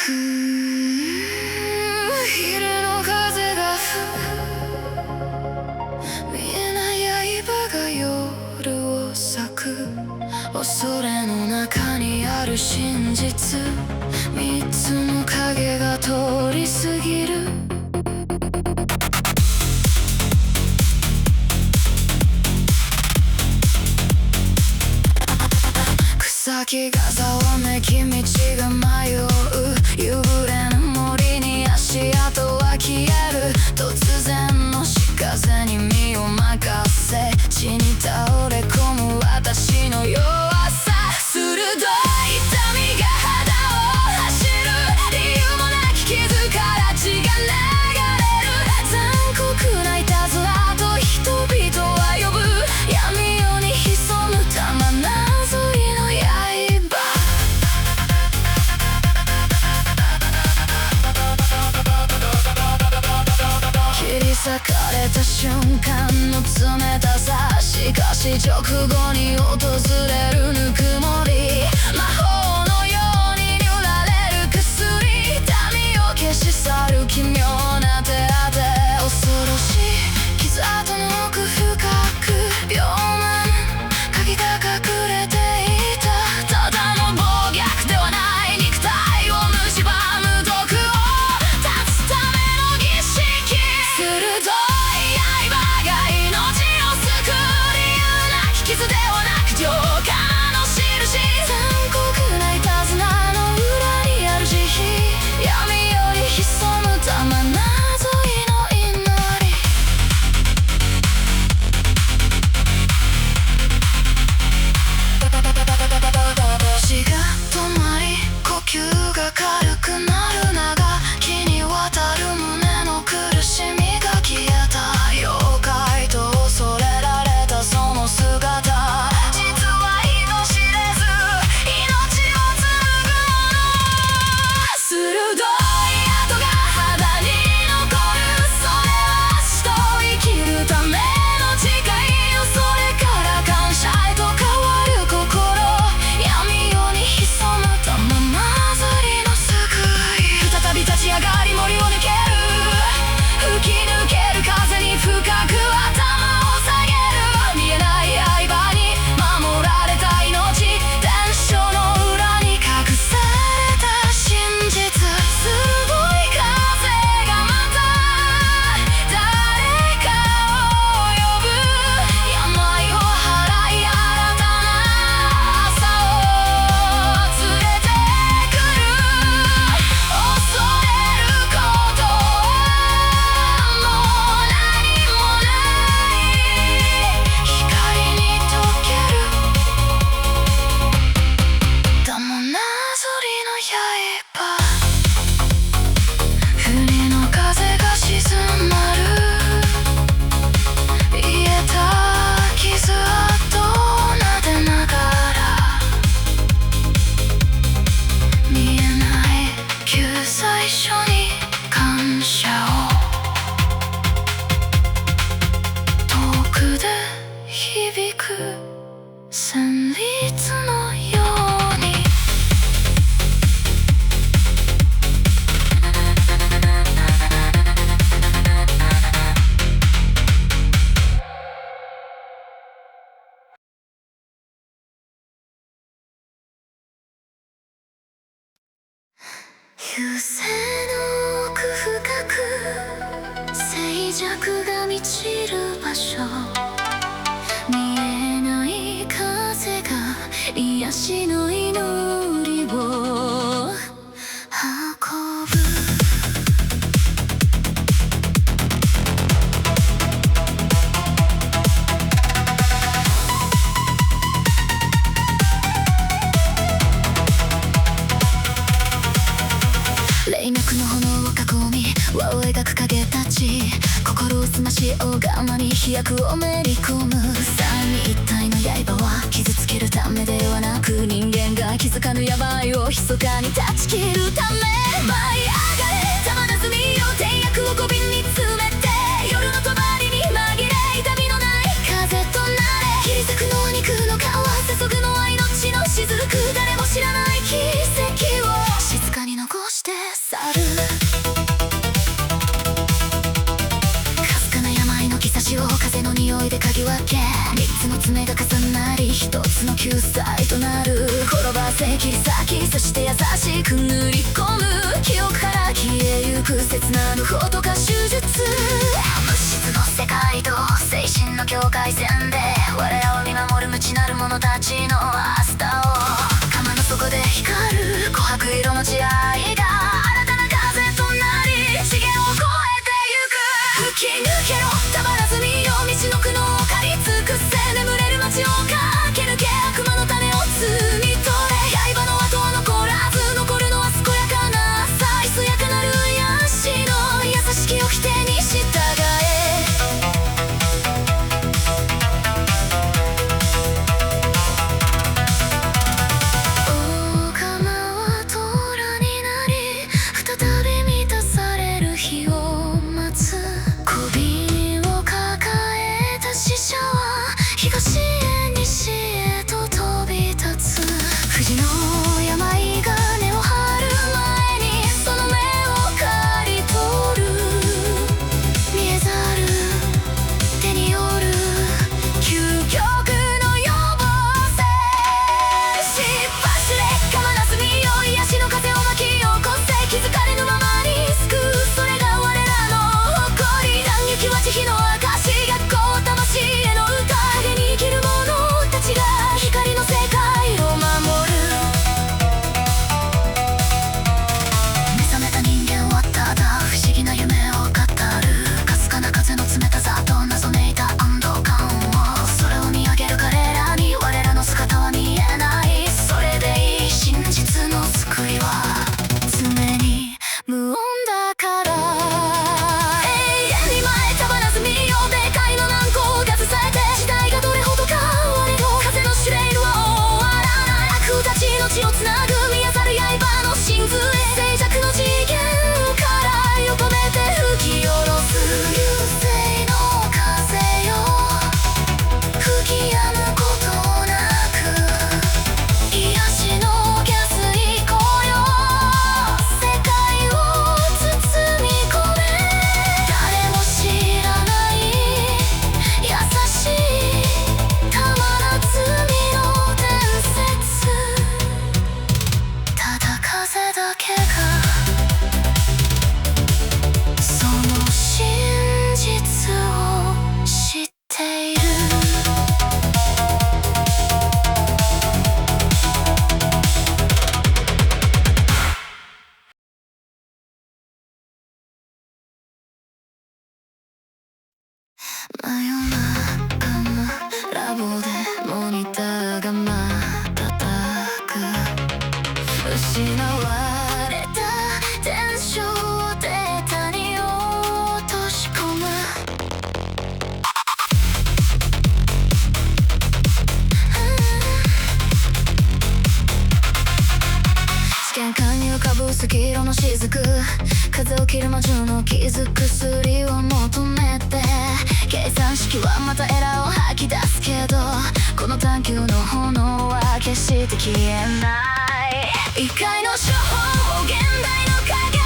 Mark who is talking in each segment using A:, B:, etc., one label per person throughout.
A: 昼の風が見えない刃が夜を裂く。恐れの中にある真実、三つの影が通り過ぎる。草木がざわめき道が迷う。夕暮れの森に足跡は消える。突然のし風に身を任せ、地に倒れ込む私の弱さ。鋭い痛みが肌を走る。理由もなき傷から血が流れる。残酷ないたずらと人々は呼ぶ。闇夜に潜む玉なぞりの刃。切り裂かれた瞬間の冷たさ。しかし直後に訪れるぬくもり。魔法のように塗られる薬。痛みを消し去る奇妙な手当て。恐ろしい傷跡の奥深く、病満鍵が隠れていた。ただの暴虐ではない。肉体を蝕む毒を断つための儀式。鋭い刃が命を救う。理由なき傷ではなく浄化の印。残酷ないたずらの裏にある慈悲。闇より潜む玉なぞりの祈り。血が止まり呼吸が軽くなる。長きにわたる胸の苦しみが消えた。妖怪と恐れられたその姿、実は人知れず命を紡ぐもの。鋭い跡が肌に残る。それは死と生きるための誓い。それから感謝へと変わる心。闇夜に潜む玉なぞりの救い。再び立ち上がり森を抜ける。吹き抜ける風に深く頭を下げる。見えない刃に守られた命。伝承の裏に隠された真実。すごい風がまた誰かを呼ぶ。病を払い新たな朝を連れてくる。恐れることはもう何もない。光に溶ける玉なぞりの刃。冬の風が静まる。癒えた傷跡を撫でながら、見えない救済書に感謝を。遠くで響く旋律のように。優勢の奥深く、静寂が満ちる場所。見えない風が癒しの祈りを運ぶ。霊脈の炎を囲み輪を描く影たち。心を澄まし拝まに飛躍をめり込む。三位一体の刃は傷つけるためではなく、人間が気づかぬ病を密かに断ち切るため。舞い上がれ玉なずみよ。天役を小瓶に詰めて、夜の帳に紛れ痛みのない風となれ。切り裂くのは肉の皮、注ぐのは命の雫。誰も知らない奇跡を静かに残してき分け三つの爪が重なり一つの救済となる転ばせ切り裂きそして優しく塗り込む記憶から消えゆく切なるほどか手術無質の世界と精神の境界線で我らを見守る無知なる者たちの明日を釜の底で光る琥珀色の血合いが新たな風となり次元を越えてゆく吹き抜けろたまらずみよ道の苦悩を刈り尽くせ眠れる街を駆け抜け悪魔の種を摘み取れ刃の跡は残らず残るのは健やかなさいすやかなる癒しの優しき掟に従え大釜は虎になり再び満たされる日を待つ首を抱えた死者は東へ西へと飛び立つ富士の病が根を張る前にその目を刈り取る見えざる手による究極の予防線し走れ構わずみよ癒しの風を巻き起こせ気づかれぬままに救うそれが我らの誇り断撃は慈悲の証学校魂への歌影に生きる者たちが光の世界を守る目覚めた人間はただ不思議な夢を語るかすかな風の冷たさと謎めいた安堵感を空を見上げる彼らに我らの姿は見えないそれでいい真実の救いは常に無音だから永遠に前たまらず見ようでかいの難攻が支えて時代がどれほど変われど風のシュレイルは終わらない悪たちの血をつなぐ見当たる刃の真髄静寂の次元から横目で吹き下ろす流星の風よ吹き止むことなく癒しのギャス以降よ世界を包み込め誰も知らない優しいたまらずみの伝説ただ風だけがその真実を知っている真夜中のラボでモニターが瞬く失われた伝承をデータに落とし込む試験官に浮かぶ赤色の雫風を切る魔女の傷薬を求めて計算式はまたエラーを吐き出すけどこの探求の炎は決して消えない異界の処方を現代の科学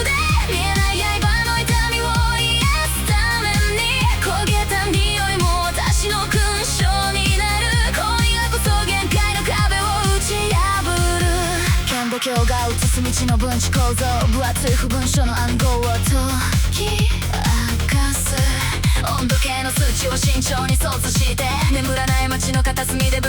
A: で見えない刃の痛みを癒すために焦げた匂いも私の勲章になる今夜こそ限界の壁を打ち破る顕微鏡が映す道の分子構造分厚い不文書の暗号を解き明かす温度計の数値を慎重に操作して眠らない街の片隅で